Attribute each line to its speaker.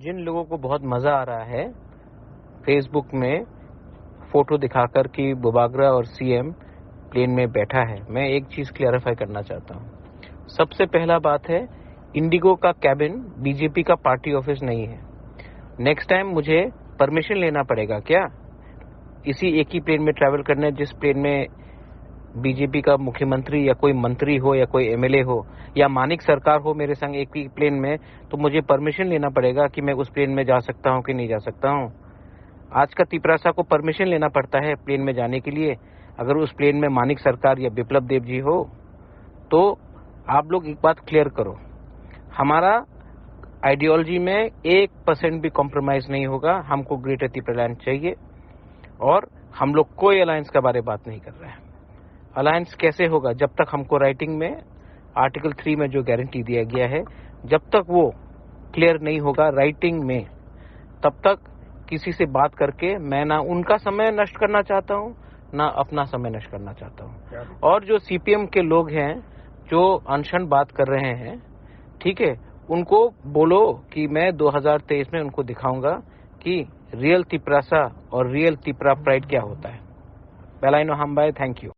Speaker 1: जिन लोगों को बहुत मजा आ रहा है फेसबुक में फोटो दिखाकर कि बुबागरा और सीएम प्लेन में बैठा है, मैं एक चीज क्लियरिफाई करना चाहता हूं। सबसे पहला बात है, इंडिगो का कैबिन बीजेपी का पार्टी ऑफिस नहीं है। नेक्स्ट टाइम मुझे परमिशन लेना पड़ेगा क्या इसी एक ही प्लेन में ट्रैवल करने, जिस प्लेन में बीजेपी का मुख्यमंत्री या कोई मंत्री हो या कोई एमएलए हो या मानिक सरकार हो मेरे संग एक ही प्लेन में, तो मुझे परमिशन लेना पड़ेगा कि मैं उस प्लेन में जा सकता हूं कि नहीं जा सकता हूं। आज का तिपरासा को परमिशन लेना पड़ता है प्लेन में जाने के लिए। अगर उस प्लेन में मानिक सरकार या बिप्लब देव जी हो तो आप लोग एक बात क्लियर करो, हमारा आइडियोलॉजी में 1% भी कॉम्प्रोमाइज नहीं होगा। हमको ग्रेटर तिपरालैंड चाहिए और हम लोग कोई अलायंस के बारे में बात नहीं कर रहे हैं। अलायंस कैसे होगा जब तक हमको राइटिंग में आर्टिकल 3 में जो गारंटी दिया गया है, जब तक वो क्लियर नहीं होगा राइटिंग में, तब तक किसी से बात करके मैं ना उनका समय नष्ट करना चाहता हूं ना अपना समय नष्ट करना चाहता हूं। और जो सीपीएम के लोग हैं जो अनशन बात कर रहे हैं, ठीक है, उनको बोलो कि मैं 2023 में उनको दिखाऊंगा कि रियल तिपरासा और रियल तिपरा प्राइड क्या होता है। बेलाइनो हमबाई, थैंक यू।